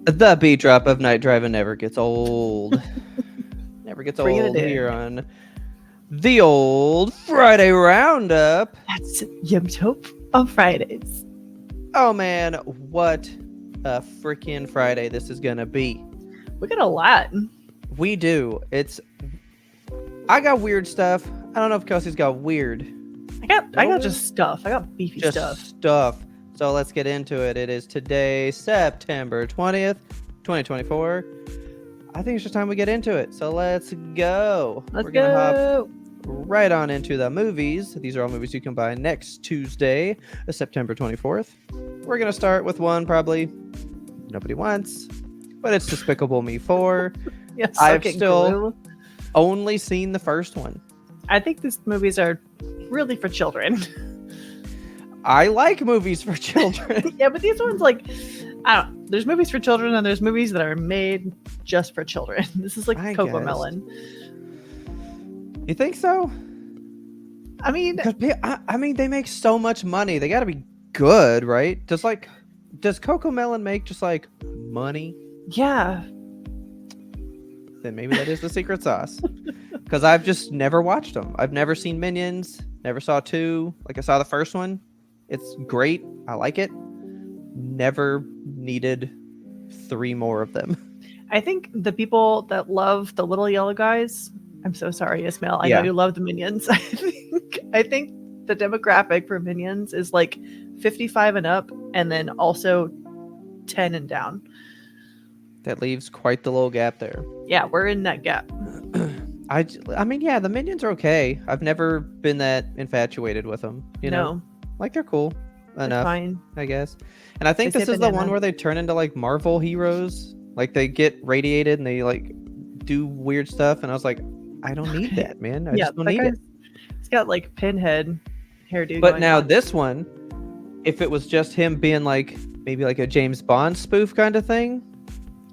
The beat drop of Night Driving never gets old. Never gets Bringing it old here in. on the old Friday Roundup. That's YMBToAP on Fridays. Oh man, what a freaking Friday this is gonna be. We got a lot. We do. I got weird stuff. I don't know if Kelsey's got weird. I got just stuff. I got beefy Just stuff. So let's get into it. It is today, September 20th, 2024. I think it's just time we get into it. So let's go. Let's We're gonna go. hop right on into the movies. These are all movies you can buy next Tuesday, September 24th. We're gonna start with one probably nobody wants, but it's Despicable Me 4. Yes, I've still only seen the first one. I think these movies are really for children. I like movies for children. Yeah, but these ones, like, I don't know. There's movies for children and there's movies that are made just for children. This is like Coco Melon. You think so? I mean, they make so much money. They got to be good, right? Does Coco Melon make just like money? Yeah. Then maybe that is the secret sauce. Because I've just never watched them. I've never seen Minions. Never saw 2. Like I saw the first one. It's great. I like it. Never needed 3 more of them. I think the people that love the little yellow guys, I'm so sorry, Ismail. I know you love the Minions. I think the demographic for Minions is like 55 and up, and then also 10 and down. That leaves quite the little gap there. Yeah, we're in that gap. I mean, yeah, the Minions are okay. I've never been that infatuated with them. You know, like they're cool enough, fine. I guess. And I think this is the one where they turn into like Marvel heroes. Like they get radiated and they like do weird stuff. And I was like, I don't need that, man. I just don't need it. It's got like pinhead hairdo. But now this one, if it was just him being like maybe like a James Bond spoof kind of thing,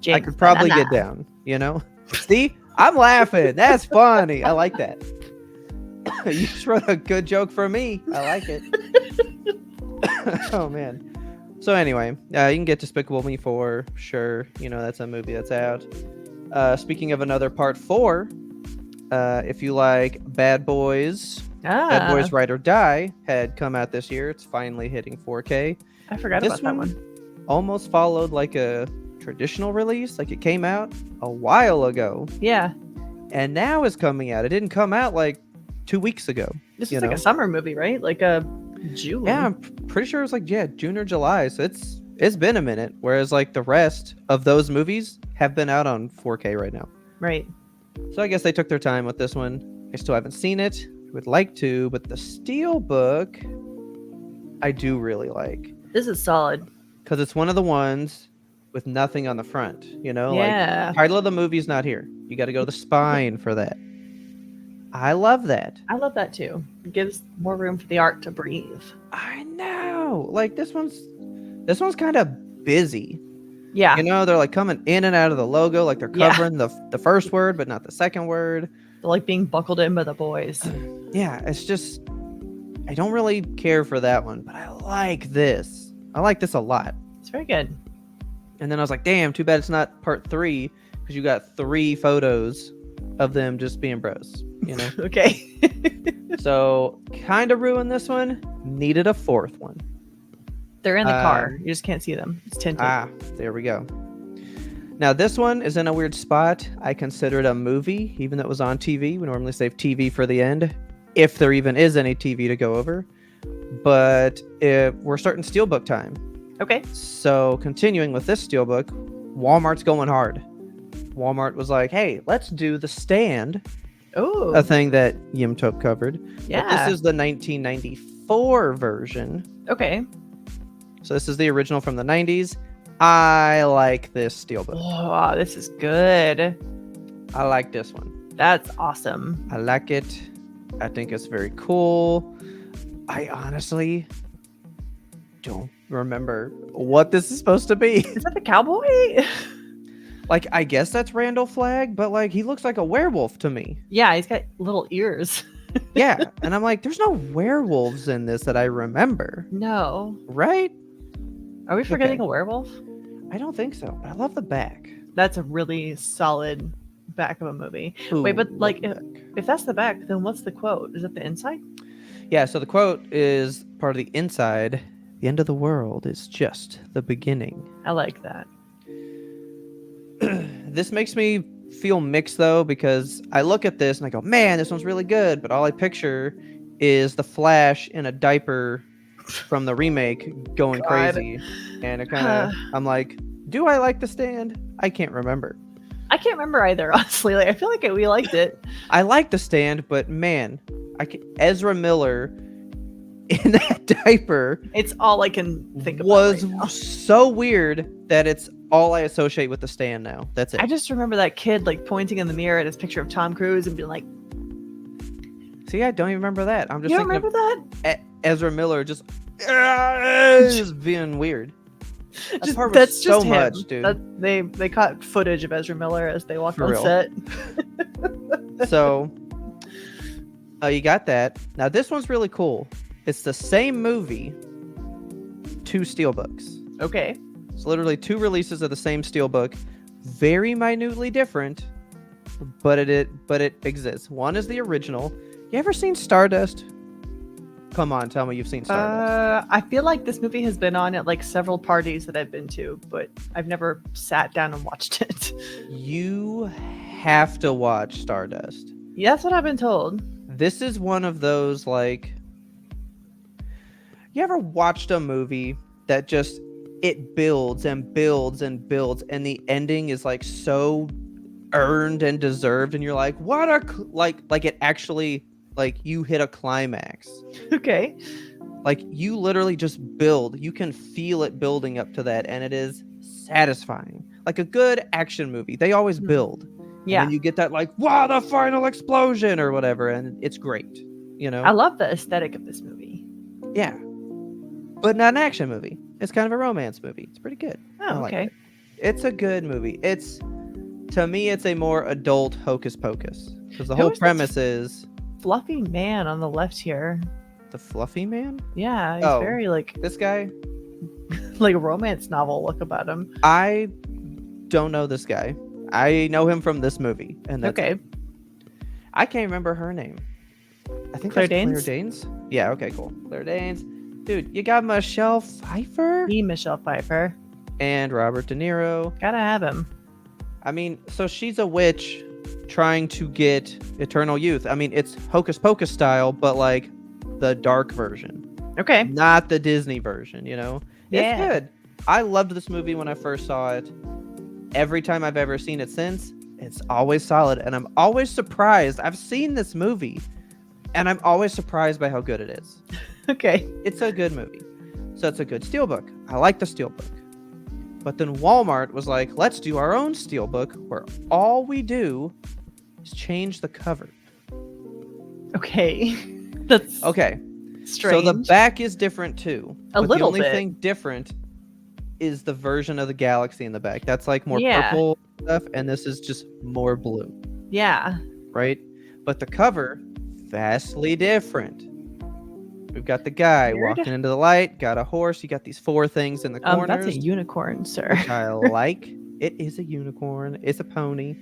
I could probably get down. You know, see, I'm laughing. That's funny. I like that. You just wrote a good joke for me. I like it. Oh man. So anyway, you can get Despicable Me 4, sure. You know, that's a movie that's out. Speaking of another part 4, if you like Bad Boys, Bad Boys Ride or Die had come out this year. It's finally hitting 4K. I forgot about that one. Almost followed like a traditional release. Like it came out a while ago. Yeah. And now it's coming out. It didn't come out like 2 weeks ago. This is like a summer movie, right? Like a June. Yeah, I'm pretty sure it was like June or July. So it's been a minute. Whereas like the rest of those movies have been out on 4K right now. Right. So I guess they took their time with this one. I still haven't seen it. Would like to, but the Steelbook I do really like. This is solid. Because it's one of the ones with nothing on the front. You know, yeah. Like title of the movie's not here. You got to go to the spine for that. I love that. I love that too. It gives more room for the art to breathe. I know. Like this one's kind of busy. Yeah. You know, they're like coming in and out of the logo, like they're covering the first word, but not the second word. They're like being buckled in by the boys. Yeah, it's just, I don't really care for that one, but I like this. I like this a lot. It's very good. And then I was like, damn, too bad it's not part 3, because you got 3 photos of them just being bros, you know? Okay. So, kind of ruined this one. Needed a 4th one. They're in the car. You just can't see them. It's tinted. There we go. Now, this one is in a weird spot. I consider it a movie, even though it was on TV. We normally save TV for the end, if there even is any TV to go over. But we're starting Steelbook time. Okay. So, continuing with this Steelbook, Walmart's going hard. Walmart was like, hey, let's do The Stand. Oh. A thing that YMBToAP covered. Yeah. But this is the 1994 version. Okay. So this is the original from the 90s. I like this Steelbook. Oh, this is good. I like this one. That's awesome. I like it. I think it's very cool. I honestly don't remember what this is supposed to be. Is that the cowboy? Like, I guess that's Randall Flagg, but like he looks like a werewolf to me. Yeah, he's got little ears. Yeah, and I'm like, there's no werewolves in this that I remember. No. Right? Are we forgetting a werewolf? I don't think so. I love the back. That's a really solid back of a movie. Ooh, Wait, but like, love the back. if that's the back, then what's the quote? Is it the inside? Yeah, so the quote is part of the inside. The end of the world is just the beginning. I like that. This makes me feel mixed though, because I look at this and I go, man, this one's really good, but all I picture is the Flash in a diaper from the remake going God. crazy. And it kind of, I'm like, do I like The Stand? I can't remember. I can't remember either, honestly. Like, I feel like we liked it. I like The Stand, but man, Ezra Miller in that diaper. It's all I can think about. Was right now. so weird that it's all I associate with The Stand now. That's it. I just remember that kid like pointing in the mirror at his picture of Tom Cruise and being like, see, I don't even remember that. I'm just you don't thinking remember that? Ezra Miller just being weird. That part was That's so just much, him. dude. They caught footage of Ezra Miller as they walked For on real. set. So, you got that. Now this one's really cool. It's the same movie, 2 steelbooks. Okay. It's literally 2 releases of the same steelbook, very minutely different, but it exists. One is the original. You ever seen Stardust? Come on, tell me you've seen Stardust. I feel like this movie has been on at like several parties that I've been to, but I've never sat down and watched it. You have to watch Stardust. Yeah, that's what I've been told. This is one of those, like, you ever watched a movie that just it builds and builds and builds, and the ending is like so earned and deserved, and you're like, what a like it actually, like, you hit a climax. Okay. Like, you literally just build. You can feel it building up to that, and it is satisfying. Like a good action movie, they always build. Yeah. And you get that, like, wow, the final explosion or whatever, and it's great. You know? I love the aesthetic of this movie. Yeah. But not an action movie. It's kind of a romance movie. It's pretty good. Oh, okay. It's a good movie. To me, it's a more adult Hocus Pocus. Because the Who whole is this premise is... Fluffy man on the left here. The fluffy man? Yeah, he's Oh. very like This guy? like a romance novel look about him. I don't know this guy. I know him from this movie. And that's Okay. it. I can't remember her name. I think Claire that's Claire Danes? Danes? Yeah, okay, cool. Claire Danes. Dude, you got Michelle Pfeiffer? Michelle Pfeiffer. And Robert De Niro. Gotta have him. I mean, so she's a witch trying to get eternal youth. I mean, it's Hocus Pocus style, but like the dark version. Okay. Not the Disney version, you know? Yeah. It's good. I loved this movie when I first saw it. Every time I've ever seen it since, it's always solid. And I'm always surprised. I've seen this movie, and I'm always surprised by how good it is. Okay. It's a good movie. So it's a good steelbook. I like the steelbook. But then Walmart was like, let's do our own steelbook where all we do is change the cover. Okay. That's Okay. strange. So the back is different too. A but little the only bit. thing different is the version of the galaxy in the back. That's like more Yeah. purple stuff, and this is just more blue, Yeah. right? But the cover, vastly different. We've got the guy Weird. walking into the light, got a horse, you got these 4 things in the corners. That's a unicorn, sir. Which I like. It is a unicorn. It's a pony.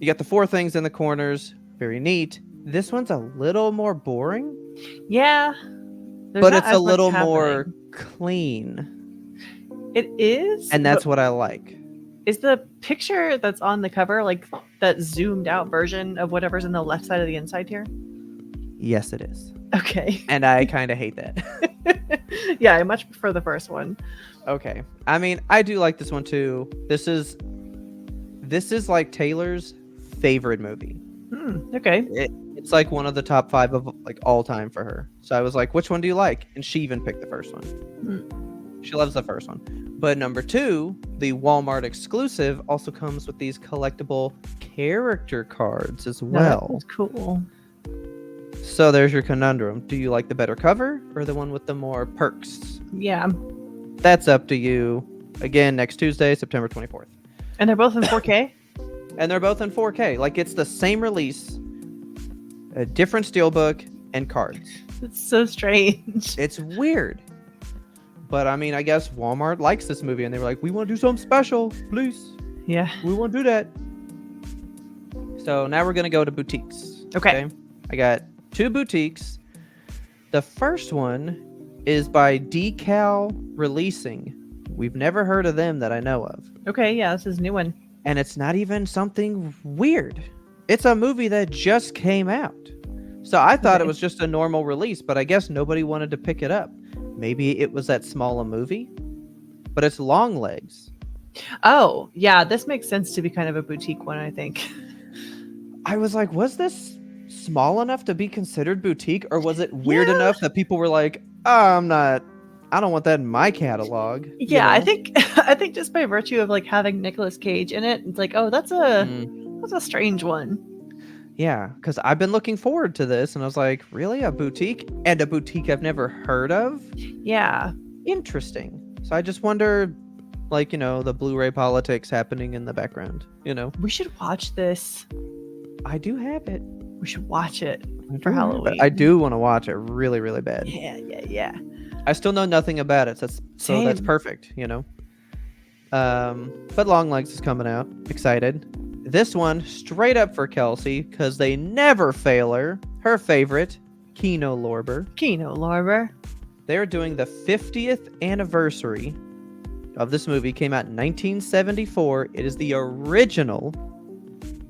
You got the 4 things in the corners. Very neat. This one's a little more boring, Yeah. There's but not it's as a much little happening. more clean. It is. And that's but what I like. is the picture that's on the cover like that zoomed out version of whatever's in the left side of the inside here? Yes, it is. Okay. And I kind of hate that. Yeah, I much prefer the first one. Okay. I mean, I do like this one too. This is like Taylor's favorite movie. Okay. It's like one of the top 5 of like all time for her. So I was like, which one do you like? And she even picked the first one. She loves the first one. But number 2, the Walmart exclusive, also comes with these collectible character cards as well. That's cool. So there's your conundrum. Do you like the better cover or the one with the more perks? Yeah. That's up to you. Again, next Tuesday, September 24th. And they're both in 4K? And they're both in 4K. Like, it's the same release, a different steelbook, and cards. It's so strange. It's weird. But I mean, I guess Walmart likes this movie, and they were like, "We want to do something special, please. Yeah. We want to do that." So now we're gonna go to boutiques. Okay. I got 2 boutiques. The first one is by Decal Releasing. We've never heard of them that I know of. Okay, yeah, this is a new one. And it's not even something weird. It's a movie that just came out. So I thought it was just a normal release, but I guess nobody wanted to pick it up. Maybe it was that small a movie, but it's Longlegs. Oh, yeah, this makes sense to be kind of a boutique one, I think. I was like, was this small enough to be considered boutique, or was it weird enough that people were like, oh, I don't want that in my catalog. Yeah, I think just by virtue of like having Nicolas Cage in it, it's like, oh, that's a strange one. Yeah, because I've been looking forward to this, and I was like, really, a boutique? And a boutique I've never heard of? Yeah. Interesting. So I just wonder, like, the Blu-ray politics happening in the background, We should watch this. I do have it. We should watch it for Halloween. I do want to watch it really, really bad. Yeah. I still know nothing about it, so that's perfect, But Longlegs is coming out. Excited. This one, straight up for Kelsey, because they never fail her. Her favorite, Kino Lorber. Kino Lorber. They're doing the 50th anniversary of this movie. Came out in 1974. It is the original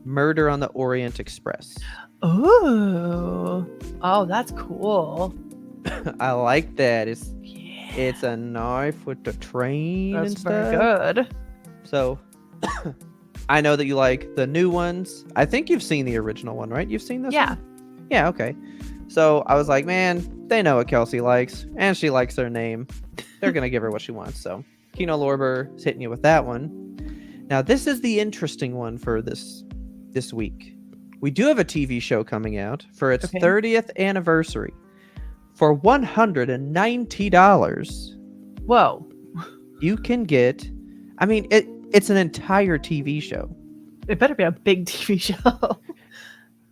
Murder on the Orient Express. Oh, that's cool. I like that. It's a knife with the train and stuff. Very good. So, I know that you like the new ones. I think you've seen the original one, right? You've seen this one? Yeah, okay. So, I was like, man, they know what Kelsey likes, and she likes their name. They're going to give her what she wants. So, Kino Lorber is hitting you with that one. Now, this is the interesting one for this week. We do have a TV show coming out for its 30th anniversary. For $190, whoa, you can get, I mean, it's an entire TV show. It better be a big TV show.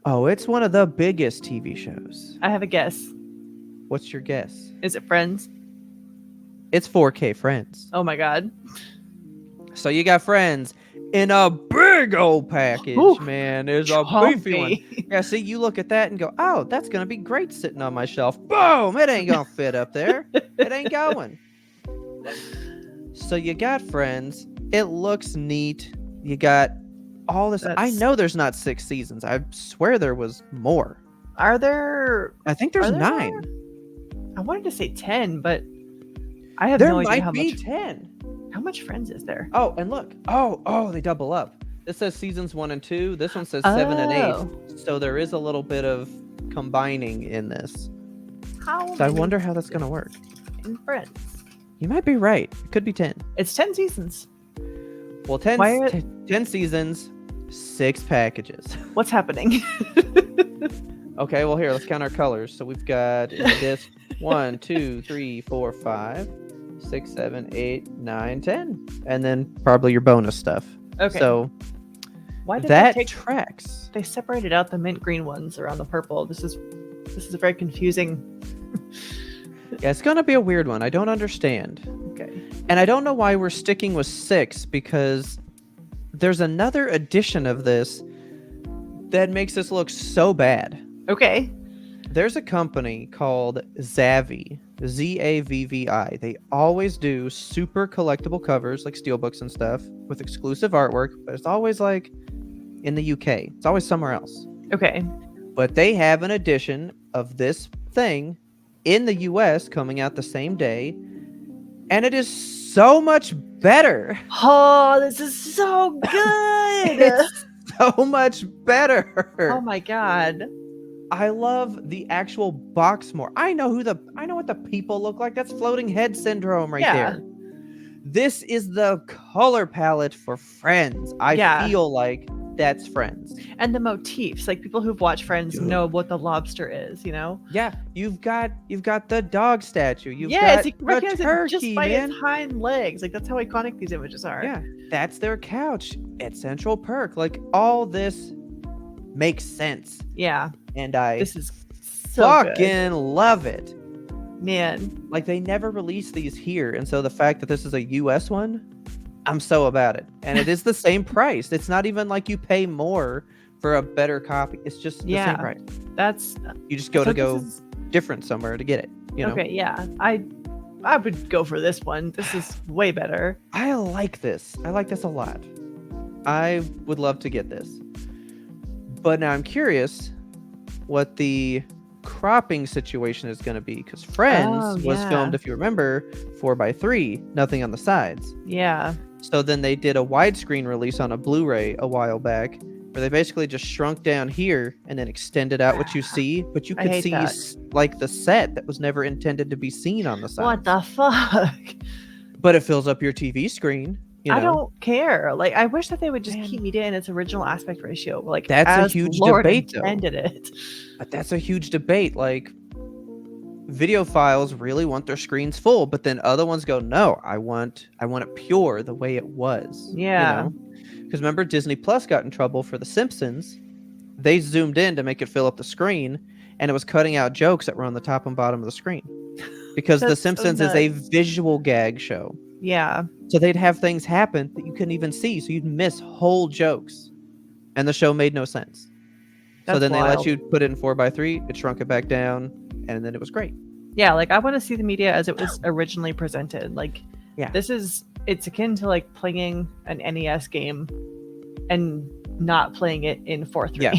Oh, it's one of the biggest TV shows. I have a guess. What's your guess? Is it Friends? It's 4K Friends. Oh my God. So you got Friends in a big old package, man. There's a beefy one. Yeah, see, you look at that and go, oh, that's going to be great sitting on my shelf. Boom! It ain't going to fit up there. It ain't going. So you got Friends. It looks neat. You got all this. I know there's not 6 seasons. I swear there was more. Are there? I think there's 9. I wanted to say 10, but I have no idea how much. There might be 10. How much Friends is there? Oh, and look. Oh, they double up. This says seasons 1 and 2. This one says 7 and 8. So there is a little bit of combining in this. So I wonder how that's going to work. In Friends. You might be right. It could be 10. It's 10 seasons. Well, 10 seasons, 6 packages. What's happening? Okay, well, here, let's count our colors. So we've got this 1, 2, 3, 4, 5. 6, 7, 8, 9, 10, and then probably your bonus stuff. Okay. So why did that tracks? They separated out the mint green ones around the purple. This is very confusing. Yeah, it's gonna be a weird one. I don't understand. Okay. And I don't know why we're sticking with 6, because there's another edition of this that makes this look so bad. Okay. There's a company called Zavvi, Zavvi. They always do super collectible covers, like steelbooks and stuff, with exclusive artwork, but it's always like in the UK. It's always somewhere else. Okay. But they have an edition of this thing in the US coming out the same day, and it is so much better. Oh, this is so good. It's so much better. Oh my God. I love the actual box more. I know what the people look like. That's floating head syndrome right there. This is the color palette for Friends. I feel like that's Friends. And the motifs, like people who've watched Friends know what the lobster is, Yeah, you've got the dog statue. You can recognize it just by its hind legs. Like that's how iconic these images are. Yeah, that's their couch at Central Perk. Like all this makes sense. Yeah. And this is so fucking love it. Man. Like, they never release these here, and so the fact that this is a US one, I'm so about it. And it is the same price. It's not even like you pay more for a better copy. It's just the same price. That's you just go different somewhere to get it. You know? Okay, yeah. I would go for this one. This is way better. I like this. I like this a lot. I would love to get this. But now I'm curious what the cropping situation is going to be, because Friends was filmed, if you remember, 4:3, nothing on the sides. Yeah. So then they did a widescreen release on a Blu-ray a while back, where they basically just shrunk down here and then extended out what you see, but you could see like the set that was never intended to be seen on the sides. What the fuck? But it fills up your TV screen. You know? I don't care. Like, I wish that they would just keep media in its original aspect ratio. Like, that's a huge debate, intended it. But that's a huge debate. Like, videophiles really want their screens full, but then other ones go, no, I want it pure the way it was. Yeah. You know? Because remember, Disney Plus got in trouble for The Simpsons. They zoomed in to make it fill up the screen, and it was cutting out jokes that were on the top and bottom of the screen. Because The Simpsons is a visual gag show. Yeah. So they'd have things happen that you couldn't even see, so you'd miss whole jokes. And the show made no sense. So then they let you put it in 4:3, it shrunk it back down, and then it was great. Yeah, like, I want to see the media as it was originally presented. Like, it's akin to like playing an NES game and not playing it in 4:3. Yeah,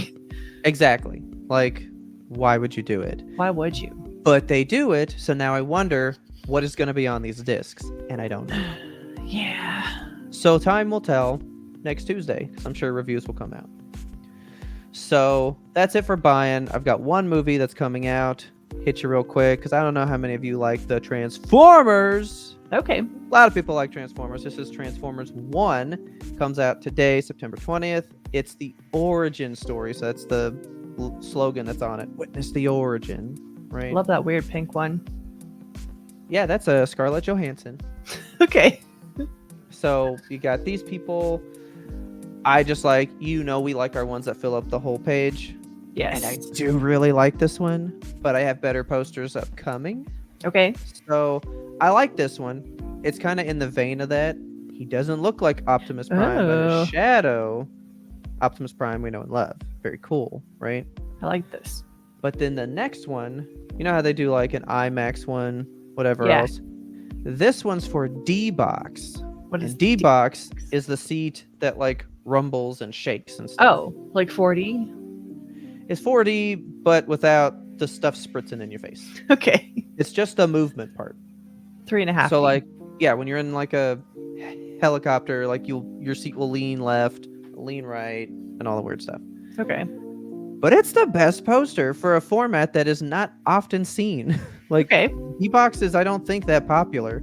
exactly. Like, why would you do it? Why would you? But they do it, so now I wonder what is going to be on these discs, and I don't know. Yeah. So time will tell next Tuesday, because I'm sure reviews will come out. So that's it for buying. I've got one movie that's coming out. Hit you real quick, because I don't know how many of you like the Transformers. Okay. A lot of people like Transformers. This is Transformers 1. Comes out today, September 20th. It's the origin story, so that's the slogan that's on it. Witness the origin, right? Love that weird pink one. Yeah, that's a Scarlett Johansson. Okay. So you got these people. I just like, we like our ones that fill up the whole page. Yes. And I do really like this one, but I have better posters upcoming. Okay. So I like this one. It's kind of in the vein of that. He doesn't look like Optimus Prime, but his shadow, Optimus Prime we know and love. Very cool, right? I like this. But then the next one, you know how they do like an IMAX one, whatever else? This one's for D-Box. What is D-Box? Is the seat that like rumbles and shakes and stuff. Oh, like 4D? It's 4D, but without the stuff spritzing in your face. Okay. It's just the movement part. 3.5. So like, when you're in like a helicopter, like your seat will lean left, lean right, and all the weird stuff. Okay. But it's the best poster for a format that is not often seen. Like, D-Box is, I don't think, that popular.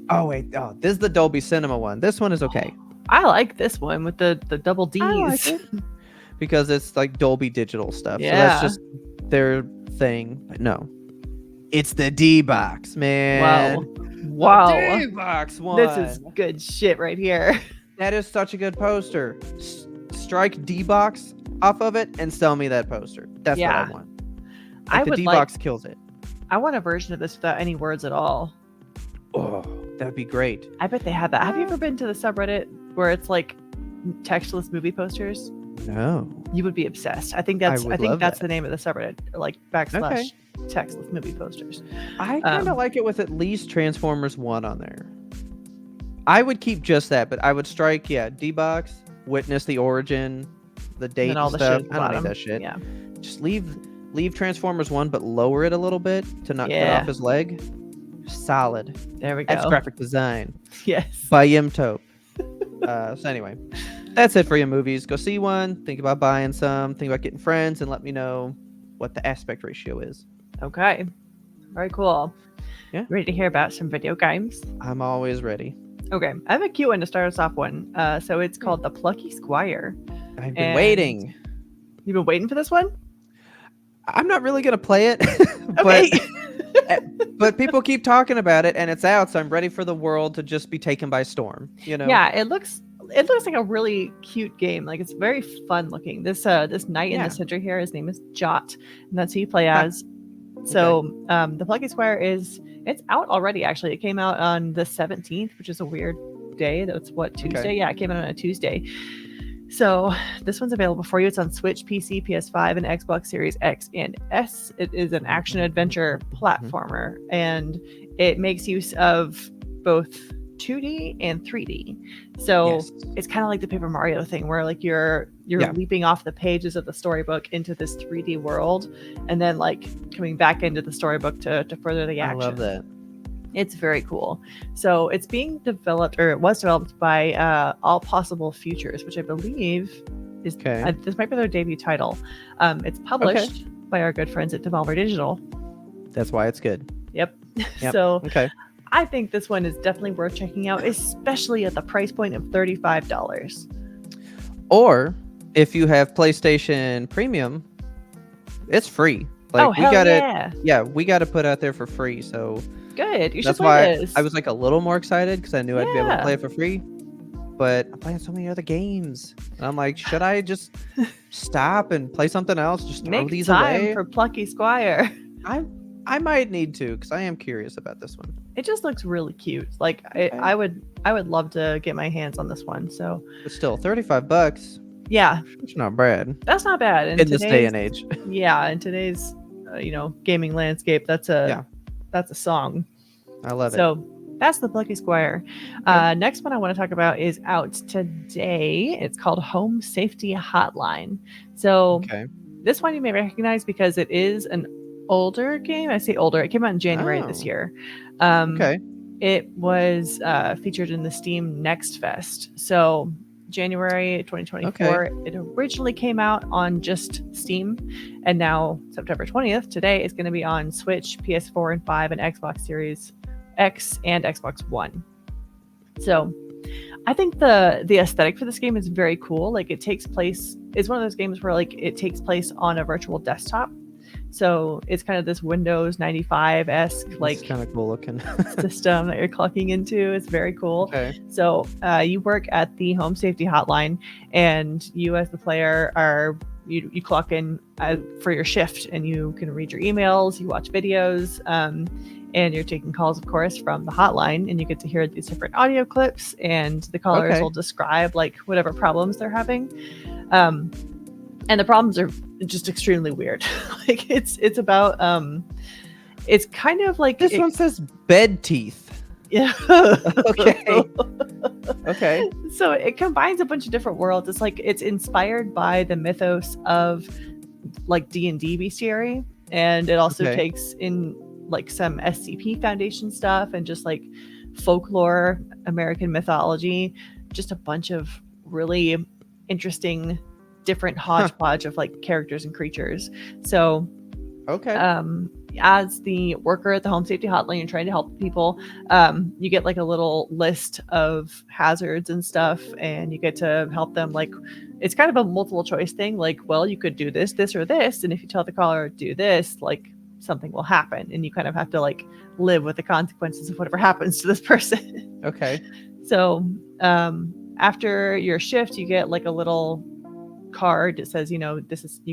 Oh wait, this is the Dolby Cinema one. This one is okay. I like this one with the double D's. I like it. Because it's like Dolby Digital stuff. Yeah. So that's just their thing. But no. It's the D-Box, man. Wow. The D-Box one. This is good shit right here. That is such a good poster. Strike D-Box off of it and sell me that poster. That's what I want. Like, the D-Box kills it. I want a version of this without any words at all. Oh, that'd be great. I bet they have that. Have you ever been to the subreddit where it's like textless movie posters? No. You would be obsessed. I think that's the name of the subreddit, like / textless movie posters. I kind of like it with at least Transformers 1 on there. I would keep just that, but I would strike, D-Box, Witness the Origin, the date and all the stuff. I don't need that shit. Yeah. Just leave Transformers 1, but lower it a little bit to not cut off his leg. Solid. There we go. That's graphic design. Yes. By YMBToAP. So anyway, that's it for your movies. Go see one. Think about buying some. Think about getting friends, and let me know what the aspect ratio is. Okay. Very cool. Yeah. Ready to hear about some video games? I'm always ready. Okay. I have a cute one to start us off one. So it's called The Plucky Squire. I've been waiting. You've been waiting for this one? I'm not really going to play it. But people keep talking about it, and it's out, so I'm ready for the world to just be taken by storm. Yeah, it looks like a really cute game. Like, it's very fun looking. This knight in the center here, his name is Jot, and that's who you play as. So the Plucky Squire it's out already. Actually, it came out on the 17th, which is a weird day. That's what, Tuesday? Okay. Yeah, it came out on a Tuesday. So this one's available for you. It's on Switch, PC, PS5, and Xbox Series X and S. It is an action adventure platformer, and it makes use of both 2D and 3D. So it's kind of like the Paper Mario thing, where like you're leaping off the pages of the storybook into this 3D world, and then like coming back into the storybook to further the action. I love that. It's very cool. So it's being developed, or it was developed by All Possible Futures, which I believe is this might be their debut title. It's published by our good friends at Devolver Digital. That's why it's good. Yep. So I think this one is definitely worth checking out, especially at the price point of $35. Or if you have PlayStation Premium, it's free. Like we got to put out there for free. So good. You should that's play why this. I was like a little more excited because I knew I'd be able to play it for free. But I'm playing so many other games, and I'm like, should I just stop and play something else? Just throw Make these time away? for Plucky Squire. I might need to, because I am curious about this one. It just looks really cute. Like I would love to get my hands on this one. So, but still, $35. Yeah, it's not bad. That's not bad in this day and age. Yeah, in today's gaming landscape, that's a song. I love it. So that's the Plucky Squire. Next one I want to talk about is out today. It's called Home Safety Hotline. So this one you may recognize because it is an older game. I say older. It came out in January this year. It was featured in the Steam Next Fest. So January 2024. It originally came out on just Steam, and now September 20th, today, is going to be on Switch, PS4 and 5, and Xbox Series X and Xbox One. So I think the aesthetic for this game is very cool. Like it's one of those games where like it takes place on a virtual desktop. So it's kind of this Windows 95-esque like kind of cool looking system that you're clocking into. It's very cool. So you work at the Home Safety Hotline, and you as the player you clock in for your shift, and you can read your emails, you watch videos, and you're taking calls, of course, from the hotline, and you get to hear these different audio clips, and the callers will describe like whatever problems they're having. And the problems are just extremely weird. Like it's about it's kind of like this one says bed teeth. Yeah. Okay. So it combines a bunch of different worlds. It's like it's inspired by the mythos of like D&D bestiary, and it also takes in like some SCP Foundation stuff and just like folklore, American mythology, just a bunch of really interesting different hodgepodge of like characters and creatures. So as the worker at the Home Safety Hotline, you're trying to help people, you get like a little list of hazards and stuff, and you get to help them. Like it's kind of a multiple choice thing, like, well, you could do this or this, and if you tell the caller do this, like something will happen, and you kind of have to like live with the consequences of whatever happens to this person. So after your shift, you get like a little card. It says, you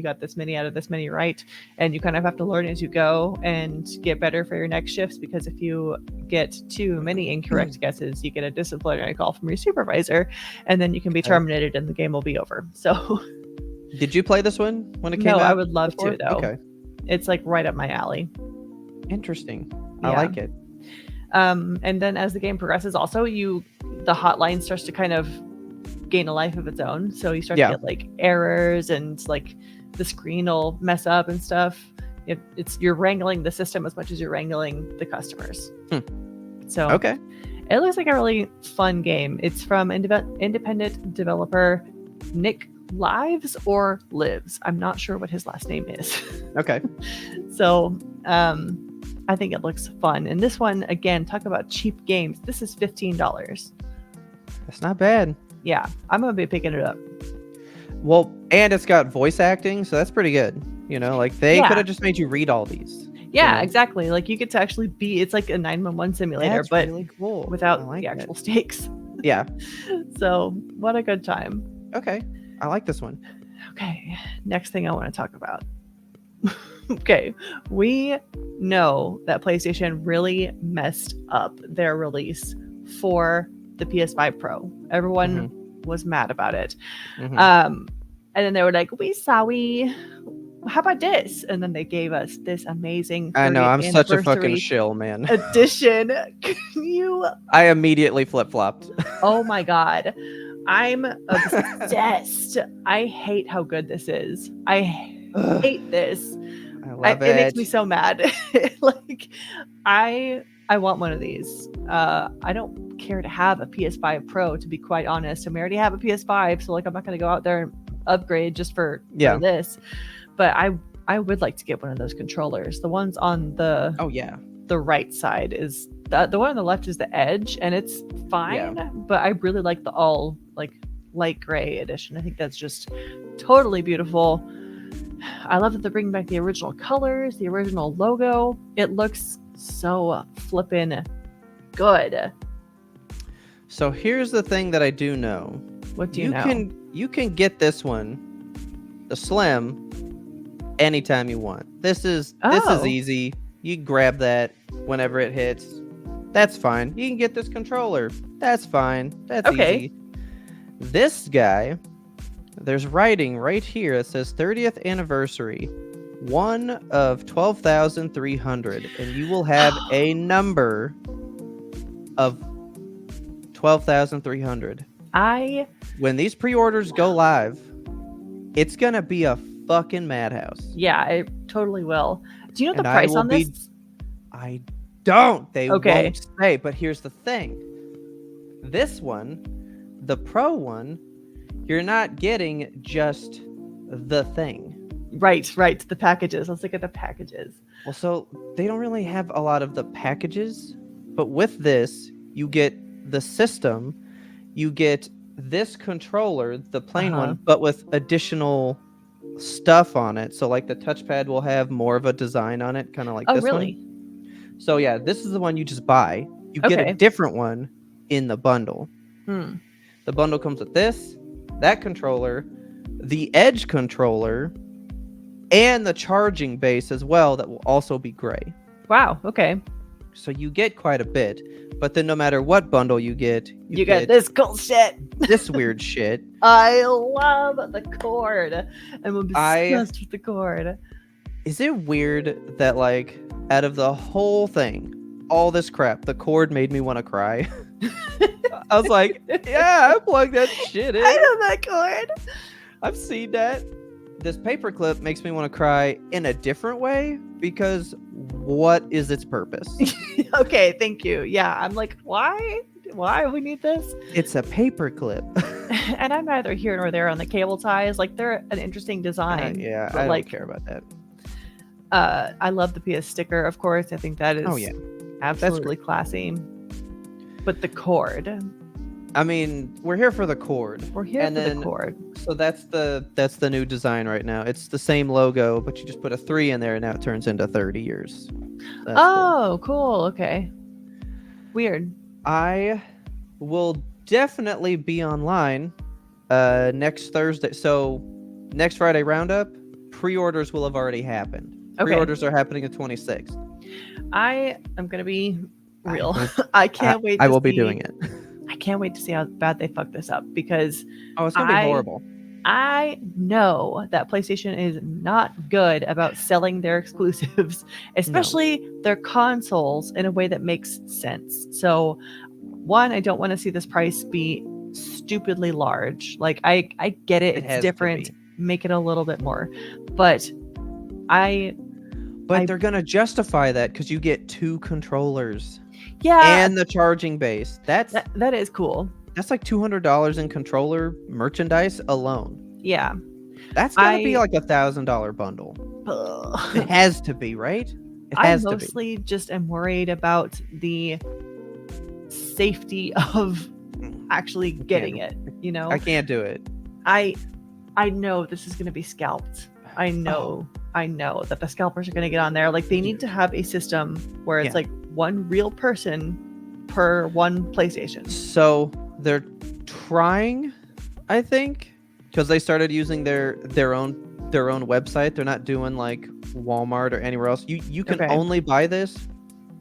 got this many out of this many right, and you kind of have to learn as you go and get better for your next shifts, because if you get too many incorrect guesses, you get a disciplinary call from your supervisor, and then you can be terminated and the game will be over. So did you play this one when it came out? No, I would love to though. It's like right up my alley. Interesting. I like it. And then as the game progresses, also the hotline starts to kind of gain a life of its own. So you start to get like errors, and like the screen will mess up and stuff. You're wrangling the system as much as you're wrangling the customers. So it looks like a really fun game. It's from independent developer Nick Lives or Lives. I'm not sure what his last name is. So I think it looks fun. And this one, again, talk about cheap games. This is $15. That's not bad. Yeah, I'm gonna be picking it up. Well, and it's got voice acting, so that's pretty good. Like they could have just made you read all these. Yeah, exactly. Like you get to actually it's like a 911 simulator, but really cool. Without the actual stakes. Yeah. So what a good time. Okay, I like this one. Okay, next thing I want to talk about. Okay, we know that PlayStation really messed up their release for the PS5 Pro. Everyone was mad about it. And then they were like, we sorry. How about this? And then they gave us this amazing 30th I know, I'm such a fucking anniversary shill, man. edition. Can you? I immediately flip-flopped. Oh my god. I'm obsessed. I hate how good this is. I hate this. I love it. It makes me so mad. Like, I want one of these. I don't care to have a PS5 Pro, to be quite honest. I mean, I already have a PS5, so like I'm not gonna go out there and upgrade just for this. But I would like to get one of those controllers. The ones on the the right side is the one on the left is the Edge, and it's fine. But I really like the all like light gray edition. I think that's just totally beautiful. I love that they're bringing back the original colors, the original logo. It looks so flippin' good. So here's the thing that I do know. What do you know? You can get this one, the Slim, anytime you want. This is easy. You grab that whenever it hits. That's fine. You can get this controller. That's fine. That's easy. This guy, there's writing right here that says 30th anniversary, 1 of 12,300, and you will have a number of 12,300. When these pre-orders go live, it's gonna be a fucking madhouse. Yeah, it totally will. Do you know the price on this? I don't. They won't say. But here's the thing. This one, the Pro one, you're not getting just the thing. Right. The packages. Let's look at the packages. Well, so they don't really have a lot of the packages, but with this, you get the system, you get this controller, the plain one, but with additional stuff on it. So like the touchpad will have more of a design on it, kind of like this one. So yeah, this is the one you just buy. You get a different one in the bundle. The bundle comes with this, that controller, the Edge controller, and the charging base as well that will also be gray. Wow, okay. So you get quite a bit, but then no matter what bundle you get get this cool shit. This weird shit. I love the cord. I'm obsessed with the cord. Is it weird that like out of the whole thing, all this crap, the cord made me want to cry? I was like, yeah, I plugged that shit in. I know that cord. I've seen that. This paperclip makes me want to cry in a different way because what is its purpose? Okay, thank you. Yeah, I'm like, why? Why we need this? It's a paperclip. And I'm neither here nor there on the cable ties. Like, they're an interesting design. Yeah, I don't care about that. I love the PS sticker, of course. I think that is absolutely classy. But the cord. I mean, we're here for the cord. We're here for the cord. So that's the new design right now. It's the same logo, but you just put a 3 in there, and now it turns into 30 years. That's cool. Okay. Weird. I will definitely be online next Thursday. So next Friday roundup, pre-orders will have already happened. Okay. Pre-orders are happening the 26th. I am going to be real. I can't wait. I will be doing it. I can't wait to see how bad they fuck this up because it's gonna be horrible. I know that PlayStation is not good about selling their exclusives, especially their consoles, in a way that makes sense. So, one, I don't want to see this price be stupidly large. Like I get it, it's different. Make it a little bit more, but they're gonna justify that because you get 2 controllers. Yeah, and the charging base. That is cool. That's like $200 in controller merchandise alone. Yeah, that's gonna be like $1,000 bundle. It has to be, right? I mostly just am worried about the safety of actually getting it. You know, I can't do it. I know this is gonna be scalped. I know that the scalpers are gonna get on there. Like they need to have a system where it's like one real person per one PlayStation. So they're trying, I think, because they started using their own website. They're not doing like Walmart or anywhere else. You can Okay. only buy this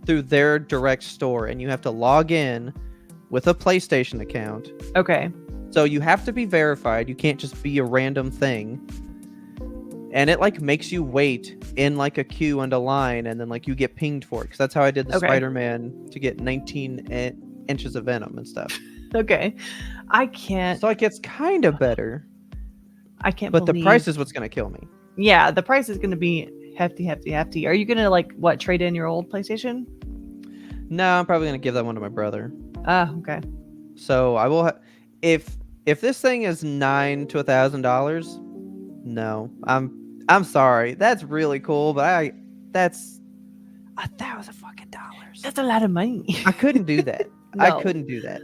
through their direct store, and you have to log in with a PlayStation account. Okay. So you have to be verified. You can't just be a random thing. And it like makes you wait in like a queue and a line, and then like you get pinged for it. Because that's how I did the Okay. Spider-Man to get 19 inches of venom and stuff. Okay. I can't. So it gets kind of better. I can't. But the price is what's gonna kill me. Yeah, the price is gonna be hefty. Are you gonna like what, trade in your old PlayStation? No, I'm probably gonna give that one to my brother. Okay. So I will. If this thing is $900 to $1,000, no, I'm sorry. That's really cool, but that's $1,000 fucking dollars. That's a lot of money. I couldn't do that. No. I couldn't do that.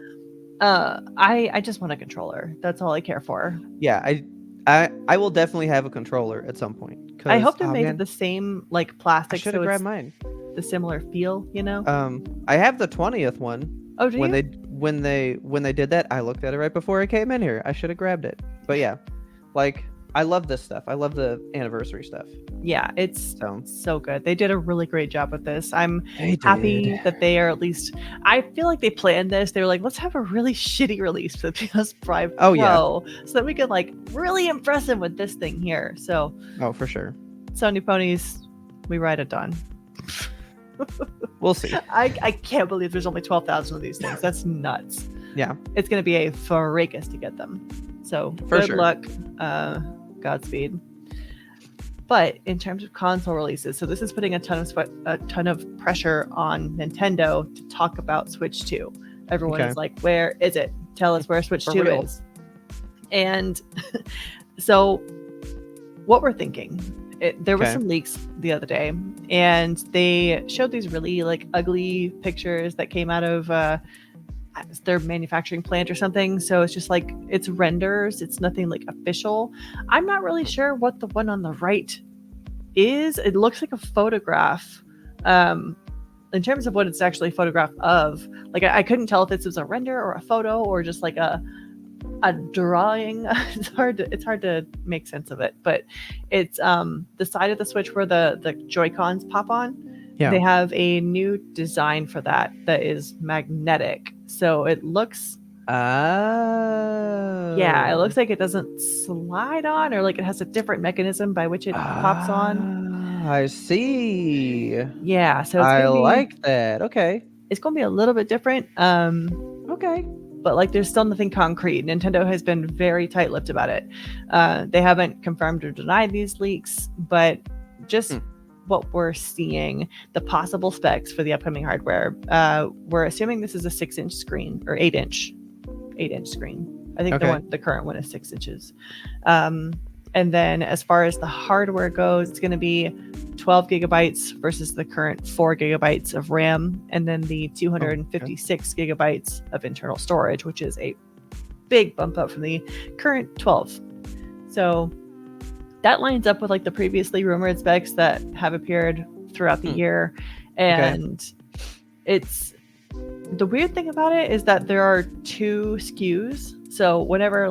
I just want a controller. That's all I care for. Yeah, I will definitely have a controller at some point. I hope they made it the same like plastic. I should have grabbed mine. The similar feel, you know. I have the 20th one. Oh, do you? When they did that, I looked at it right before I came in here. I should have grabbed it. But yeah, like I love this stuff. I love the anniversary stuff. Yeah, it's so good. They did a really great job with this. I'm happy that they are at least. I feel like they planned this. They were like, let's have a really shitty release for the PS5 Pro, so that we could like really impress them with this thing here. So. Oh, for sure. Sony ponies, we ride at dawn. We'll see. I can't believe there's only 12,000 of these things. That's nuts. Yeah. It's going to be a fracas to get them. So good luck. Godspeed. But in terms of console releases, so this is putting a ton of pressure on Nintendo to talk about Switch 2. Everyone is like, where is it? Tell us where Switch 2 is. And so what we're thinking, there were some leaks the other day, and they showed these really like ugly pictures that came out of their manufacturing plant or something. So it's just like, it's renders. It's nothing like official. I'm not really sure what the one on the right is. It looks like a photograph. In terms of what it's actually a photograph of, like I couldn't tell if this was a render or a photo or just like a drawing. It's hard to make sense of it, but it's the side of the Switch where the Joy-Cons pop on. Yeah. They have a new design for that is magnetic. So it looks it looks like it doesn't slide on, or like it has a different mechanism by which it pops on. I see. Yeah, so I like that. Okay. It's going to be a little bit different. Okay. But like there's still nothing concrete. Nintendo has been very tight-lipped about it. They haven't confirmed or denied these leaks, but just what we're seeing, the possible specs for the upcoming hardware, we're assuming this is a 6-inch screen or 8-inch screen. I think the current one is 6 inches. And then as far as the hardware goes, it's going to be 12 gigabytes versus the current 4 gigabytes of RAM, and then the 256 gigabytes of internal storage, which is a big bump up from the current 12. So that lines up with like the previously rumored specs that have appeared throughout the year. And it's the weird thing about it is that there are 2 SKUs. So whenever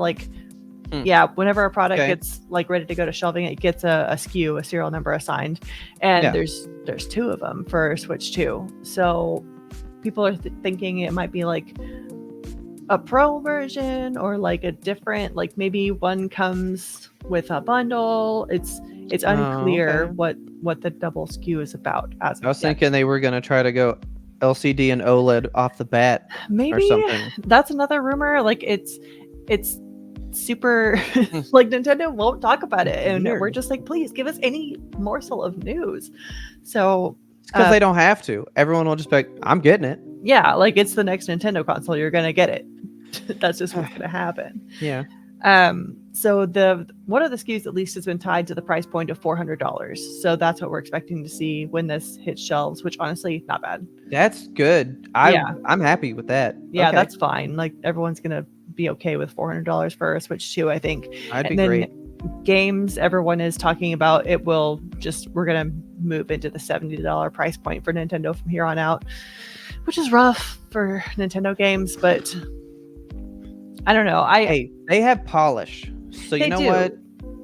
whenever a product gets like ready to go to shelving, it gets a SKU, a serial number assigned, and there's 2 of them for Switch 2. So people are thinking it might be like a Pro version or like a different, like maybe one comes with a bundle. It's unclear what the double SKU is about. I was thinking they were going to try to go LCD and OLED off the bat. Maybe or something. That's another rumor. Like it's super like Nintendo won't talk about it, and we're just like, please give us any morsel of news. So because they don't have to. Everyone will just be like, I'm getting it. Yeah, like it's the next Nintendo console. You're gonna get it. That's just what's gonna happen. Yeah. So one of the SKUs at least has been tied to the price point of $400. So that's what we're expecting to see when this hits shelves, which honestly, not bad. That's good. I'm happy with that. Yeah, that's fine. Like everyone's gonna be okay with $400 for a Switch 2, I think. I'd be great. Games, everyone is talking about we're gonna move into the $70 price point for Nintendo from here on out, which is rough for Nintendo games, but I don't know. Hey, they have polish, so you know what?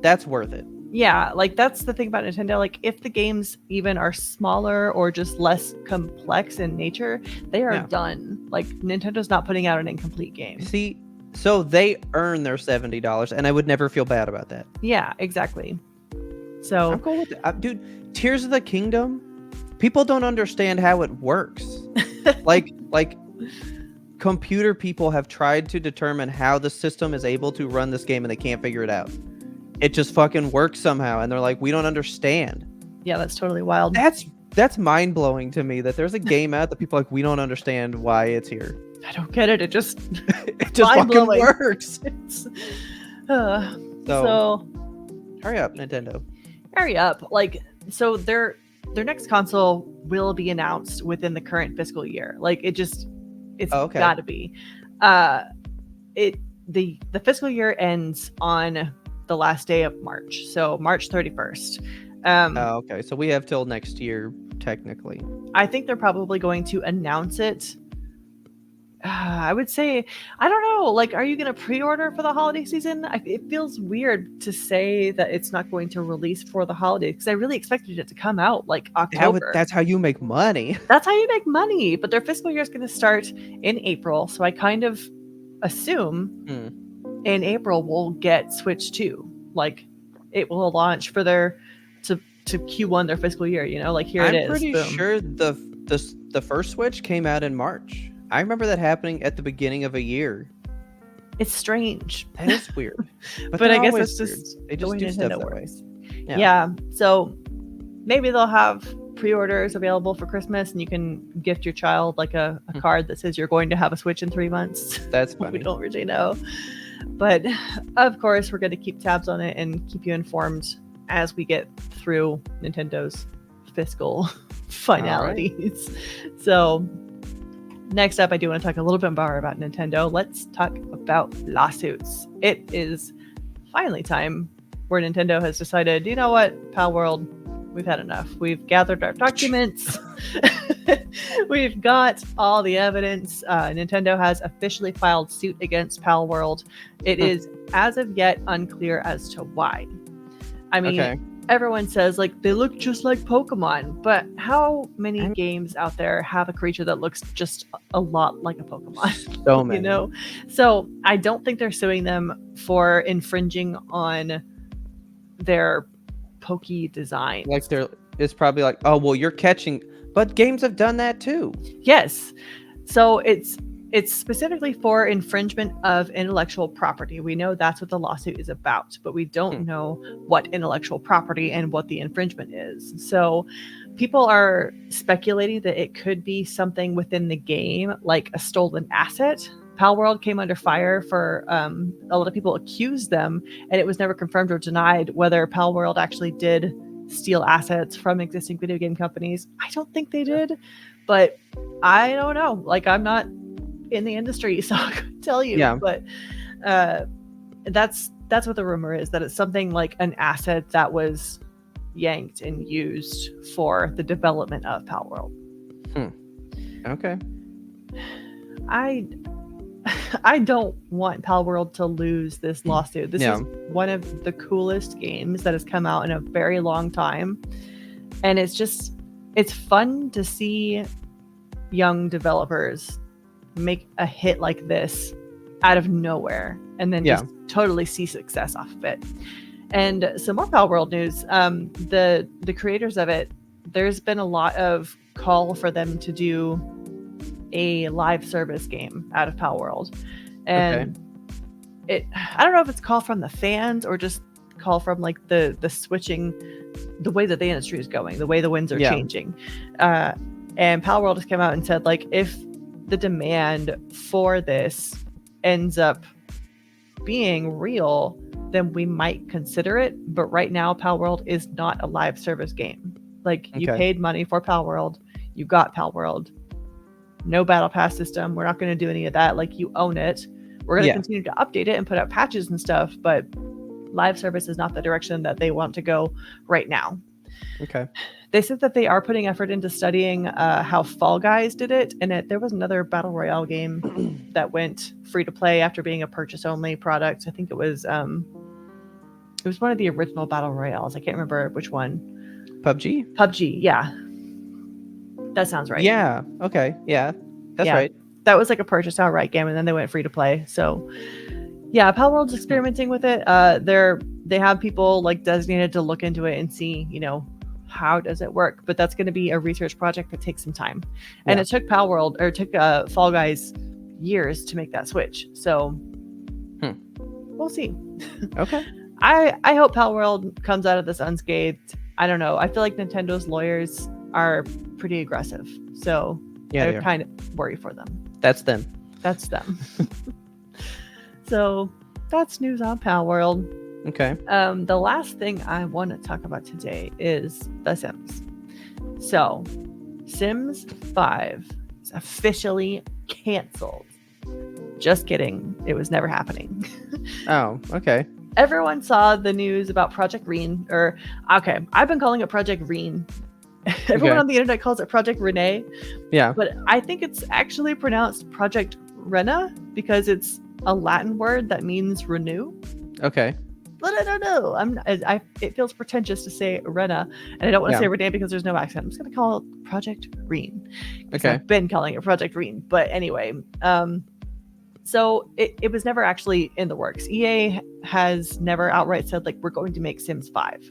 That's worth it. Yeah, like that's the thing about Nintendo. Like if the games even are smaller or just less complex in nature, they are done. Like Nintendo's not putting out an incomplete game. See, so they earn their $70, and I would never feel bad about that. Yeah, exactly. So I'm cool with it. Dude, Tears of the Kingdom, people don't understand how it works. like computer people have tried to determine how the system is able to run this game, and they can't figure it out. It just fucking works somehow, and they're like, we don't understand. Yeah, that's totally wild. That's mind-blowing to me that there's a game out that people are like, we don't understand why it's here. I don't get it. It just it just fucking works. So hurry up, Nintendo. Hurry up. Like, so their next console will be announced within the current fiscal year. Like it's gotta be. The fiscal year ends on the last day of March. So March 31st. Okay. So we have till next year, technically. I think they're probably going to announce it. I would say, I don't know, like, are you going to pre-order for the holiday season? It feels weird to say that it's not going to release for the holidays because I really expected it to come out like October. That's how you make money. That's how you make money. But their fiscal year is going to start in April. So I kind of assume in April we'll get Switch 2. Like, it will launch for their to Q1 their fiscal year, you know, like here it is. I'm pretty sure the first Switch came out in March. I remember that happening at the beginning of a year. It's strange. That is weird. But I guess it's just they just do stuff that way. Yeah. So maybe they'll have pre-orders available for Christmas, and you can gift your child like a card that says you're going to have a Switch in 3 months. That's funny. We don't really know. But of course, we're going to keep tabs on it and keep you informed as we get through Nintendo's fiscal finalities. Right. So next up, I do want to talk a little bit more about Nintendo. Let's talk about lawsuits. It is finally time where Nintendo has decided, you know what, Pal World, we've had enough. We've gathered our documents. We've got all the evidence. Nintendo has officially filed suit against Pal World. It is, as of yet, unclear as to why. I mean, everyone says, like, they look just like Pokemon, but how many games out there have a creature that looks just a lot like a Pokemon? So many. You know? So I don't think they're suing them for infringing on their Poke design. Like, it's probably like, oh, well, you're catching, but games have done that too. Yes. So it's specifically for infringement of intellectual property. We know that's what the lawsuit is about, but we don't know what intellectual property and what the infringement is. So people are speculating that it could be something within the game, like a stolen asset. Pal World came under fire for a lot of people accused them, and it was never confirmed or denied whether Pal World actually did steal assets from existing video game companies. I don't think they did, but I don't know. Like, I'm not in the industry, so I couldn't tell you. Yeah. But that's what the rumor is, that it's something like an asset that was yanked and used for the development of Pal World. Okay. I don't want Pal World to lose this lawsuit. This is one of the coolest games that has come out in a very long time. And it's fun to see young developers make a hit like this out of nowhere and then just totally see success off of it. And some more Pal World news. The creators of it, there's been a lot of call for them to do a live service game out of Pal World. And I don't know if it's call from the fans or just call from like the switching, the way that the industry is going, the way the winds are changing. And Pal World has come out and said, like, if the demand for this ends up being real, then we might consider it. But right now, Pal World is not a live service game. Like, you paid money for Pal World, you got Pal World. No battle pass system. We're not going to do any of that. Like, you own it. We're going to continue to update it and put out patches and stuff, but live service is not the direction that they want to go right now. Okay. They said that they are putting effort into studying how Fall Guys did it. And there was another Battle Royale game that went free to play after being a purchase only product. I think it was was one of the original battle royales. I can't remember which one. PUBG. Yeah, that sounds right. Yeah. Okay. Yeah, that's right. That was like a purchased outright game, and then they went free to play. So yeah, Palworld's experimenting with it. They have people like designated to look into it and see, how does it work. But that's going to be a research project that takes some time. And it took Fall Guys years to make that switch. So we'll see. Okay. I hope Palworld comes out of this unscathed. I don't know. I feel like Nintendo's lawyers are pretty aggressive. So I kind of worry for them. That's them. So that's news on Palworld. Okay. The last thing I want to talk about today is The Sims. So, Sims 5 is officially canceled. Just kidding. It was never happening. Oh, okay. Everyone saw the news about Project Reen, I've been calling it Project Reen. Everyone on the internet calls it Project Renee. Yeah. But I think it's actually pronounced Project Rena because it's a Latin word that means renew. Okay. But I don't know. It feels pretentious to say Rena, and I don't want to say Renee because there's no accent. I'm just going to call it Project Reen. Okay. I've been calling it Project Reen. But anyway, so it was never actually in the works. EA has never outright said, like, we're going to make Sims 5.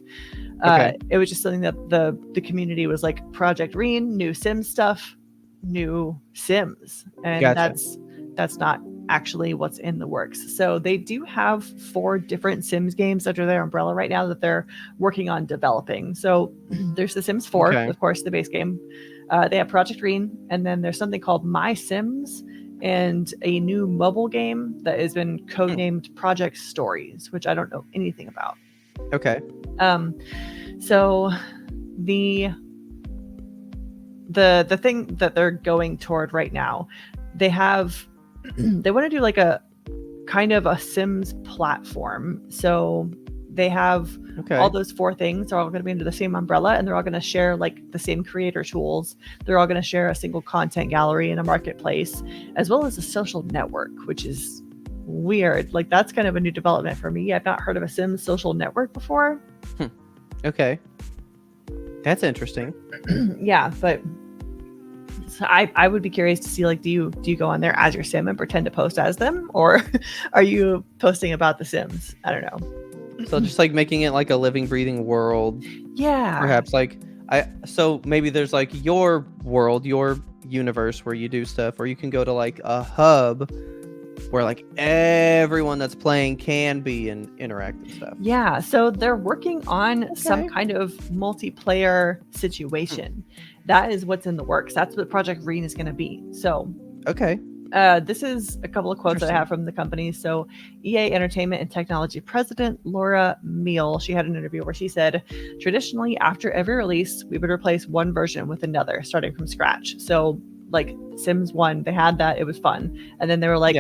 It was just something that the community was like, Project Reen, new Sims stuff, new Sims. And that's not actually what's in the works. So they do have 4 different Sims games under their umbrella right now that they're working on developing. So there's The Sims 4, of course, the base game. They have Project Reen, and then there's something called My Sims and a new mobile game that has been codenamed Project Stories, which I don't know anything about. Okay. So the thing that they're going toward right now, they want to do like a kind of a Sims platform. So they have all those 4 things are all going to be under the same umbrella, and they're all going to share like the same creator tools. They're all going to share a single content gallery and a marketplace, as well as a social network, which is weird. Like, that's kind of a new development for me. I've not heard of a Sims social network before. Okay. That's interesting. Yeah, but so I would be curious to see, like, do you go on there as your Sim and pretend to post as them, or are you posting about the Sims? I don't know. So just like making it like a living, breathing world. Yeah. Perhaps like so maybe there's like your world, your universe where you do stuff, or you can go to like a hub where like everyone that's playing can be and interact and stuff. Yeah. So they're working on some kind of multiplayer situation. That is what's in the works. That's what Project Reen is going to be. So, this is a couple of quotes that I have from the company. So, EA Entertainment and Technology President Laura Meal, she had an interview where she said, traditionally, after every release, we would replace one version with another, starting from scratch. So, like Sims 1, they had that. It was fun. And then they were like,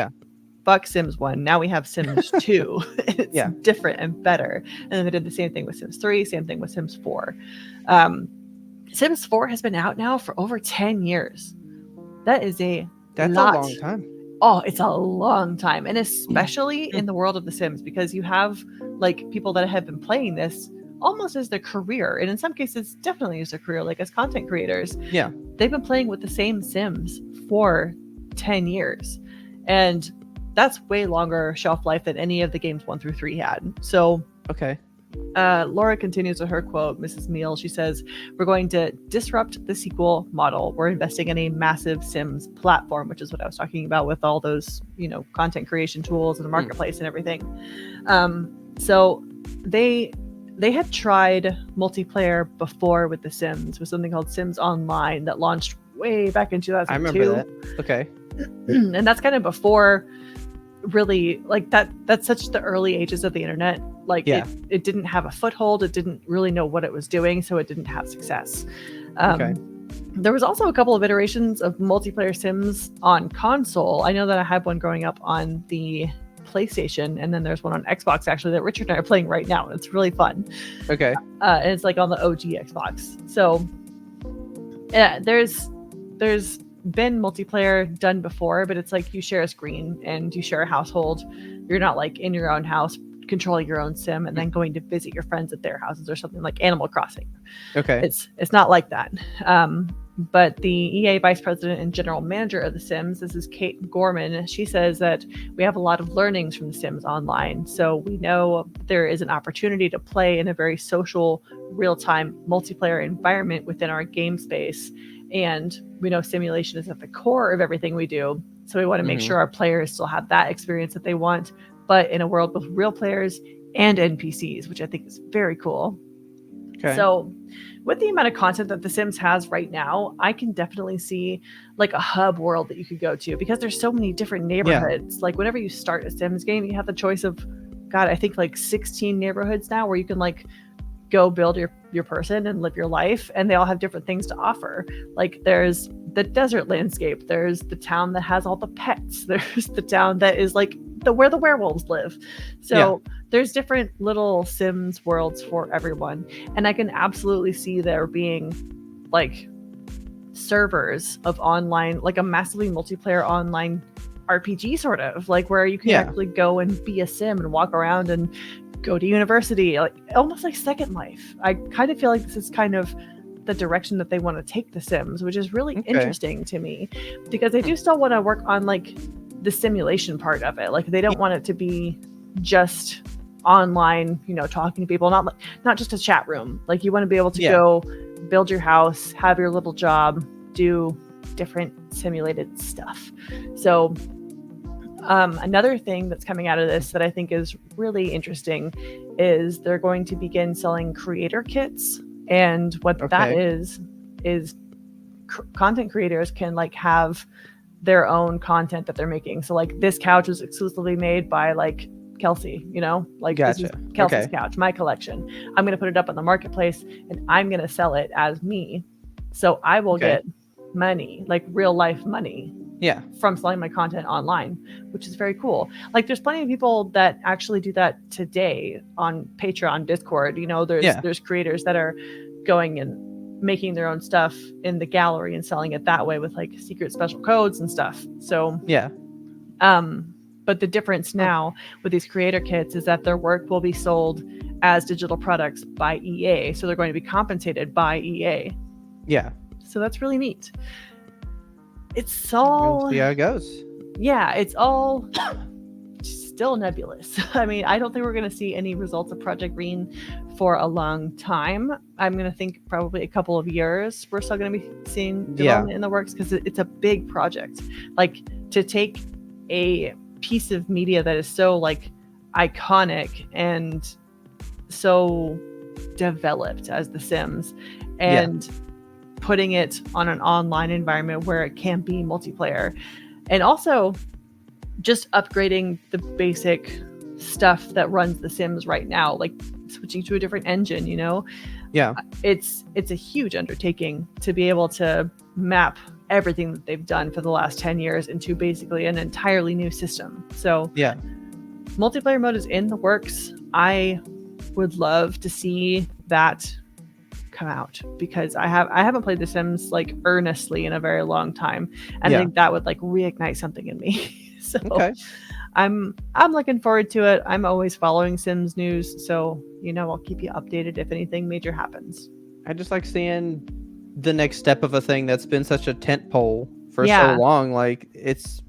fuck Sims 1. Now we have Sims 2. It's different and better. And then they did the same thing with Sims 3, same thing with Sims 4. Sims 4 has been out now for over 10 years. That's a long time. Oh, it's a long time. And especially in the world of The Sims, because you have like people that have been playing this almost as their career. And in some cases, definitely as their career, like as content creators. Yeah. They've been playing with the same Sims for 10 years. And that's way longer shelf life than any of the games 1 through 3 had. So, Laura continues with her quote, Mrs. Meal. She says, we're going to disrupt the sequel model. We're investing in a massive Sims platform, which is what I was talking about with all those, content creation tools and the marketplace and everything. So they had tried multiplayer before with The Sims, with something called Sims Online that launched way back in 2002. I remember that. Okay. And that's kind of before really like that's such the early ages of the internet. Like it didn't have a foothold. It didn't really know what it was doing, so it didn't have success. There was also a couple of iterations of multiplayer Sims on console. I know that I had one growing up on the PlayStation, and then there's one on Xbox actually that Richard and I are playing right now, and it's really fun. And it's like on the OG Xbox. So there's been multiplayer done before, but it's like you share a screen and you share a household. You're not like in your own house controlling your own sim and then going to visit your friends at their houses or something like Animal Crossing. Okay. It's not like that. But the EA vice president and general manager of The Sims, this is Kate Gorman, she says that we have a lot of learnings from The Sims Online. So we know there is an opportunity to play in a very social, real-time multiplayer environment within our game space. And we know simulation is at the core of everything we do. So we want to make sure our players still have that experience that they want, but in a world with real players and NPCs, which I think is very cool. Okay. So with the amount of content that The Sims has right now, I can definitely see like a hub world that you could go to, because there's so many different neighborhoods. Like whenever you start a Sims game, you have the choice of, God, I think like 16 neighborhoods now where you can like go build your person and live your life, and they all have different things to offer. Like there's the desert landscape, there's the town that has all the pets, there's the town that is like where the werewolves live. So there's different little Sims worlds for everyone, and I can absolutely see there being like servers of online, like a massively multiplayer online RPG sort of, like where you can actually go and be a Sim and walk around and go to university, like almost like Second Life. I kind of feel like this is kind of the direction that they want to take The Sims, which is really interesting to me, because they do still want to work on like the simulation part of it. Like they don't want it to be just online, you know, talking to people, not just a chat room. Like you want to be able to go build your house, have your little job, do different simulated stuff. So another thing that's coming out of this that I think is really interesting is they're going to begin selling creator kits. And what that is content creators can like have their own content that they're making. So like this couch was exclusively made by like Kelsey, you know, like this is Kelsey's couch, my collection. I'm going to put it up on the marketplace and I'm going to sell it as me. So I will get money, like real life money. From selling my content online, which is very cool. Like there's plenty of people that actually do that today on Patreon, Discord. You know, there's creators that are going and making their own stuff in the gallery and selling it that way with like secret special codes and stuff. So but the difference now with these creator kits is that their work will be sold as digital products by EA. So they're going to be compensated by EA. So that's really neat. It's all... We'll see how it goes. Yeah, it's all still nebulous. I mean, I don't think we're going to see any results of Project Green for a long time. I'm going to think probably a couple of years we're still going to be seeing development in the works, because it's a big project. Like to take a piece of media that is so like iconic and so developed as The Sims and putting it on an online environment where it can be multiplayer, and also just upgrading the basic stuff that runs The Sims right now, like switching to a different engine, you know? It's a huge undertaking to be able to map everything that they've done for the last 10 years into basically an entirely new system. So multiplayer mode is in the works. I would love to see that come out, because I haven't played The Sims like earnestly in a very long time, and I think that would like reignite something in me. So I'm looking forward to it. I'm always following Sims news, so you know, I'll keep you updated if anything major happens. I just like seeing the next step of a thing that's been such a tent pole for so long. Like it's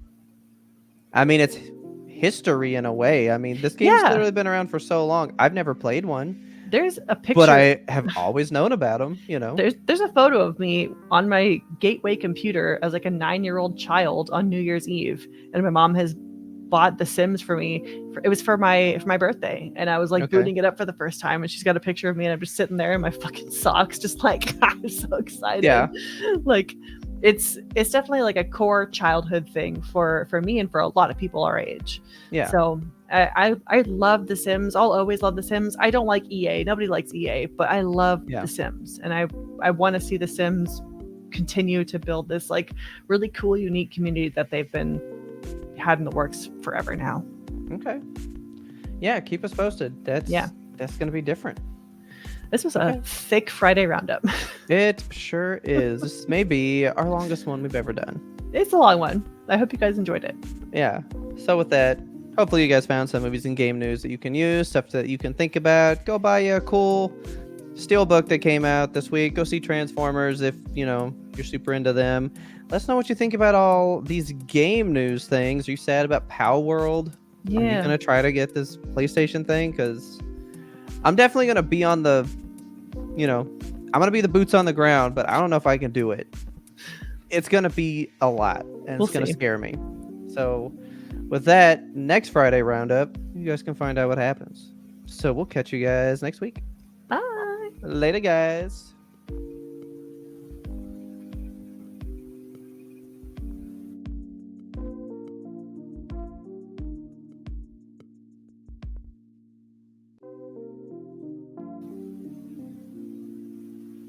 history in a way. I mean, this game's literally been around for so long. I've never played one. There's a picture, but I have always known about them, you know. There's a photo of me on my gateway computer as like a 9-year-old child on New Year's Eve, and my mom has bought The Sims for me. It was for my birthday, and I was like booting it up for the first time, and she's got a picture of me, and I'm just sitting there in my fucking socks, just like I'm so excited. Like it's definitely like a core childhood thing for me and for a lot of people our age. So I love The Sims. I'll always love The Sims. I don't like EA. Nobody likes EA, but I love The Sims, and I want to see The Sims continue to build this like really cool, unique community that they've been had in the works forever now. Keep us posted. That's gonna be different. This was a thick Friday roundup. It sure is. This may be our longest one we've ever done. It's a long one. I hope you guys enjoyed it. So with that, hopefully you guys found some movies and game news that you can use, stuff that you can think about. Go buy you a cool Steelbook that came out this week. Go see Transformers if, you're super into them. Let us know what you think about all these game news things. Are you sad about Pow World? Yeah. Are you going to try to get this PlayStation thing? Because I'm definitely going to be on the, I'm going to be the boots on the ground, but I don't know if I can do it. It's going to be a lot, and it's going to scare me. So with that, next Friday roundup, you guys can find out what happens. So we'll catch you guys next week. Bye. Later, guys.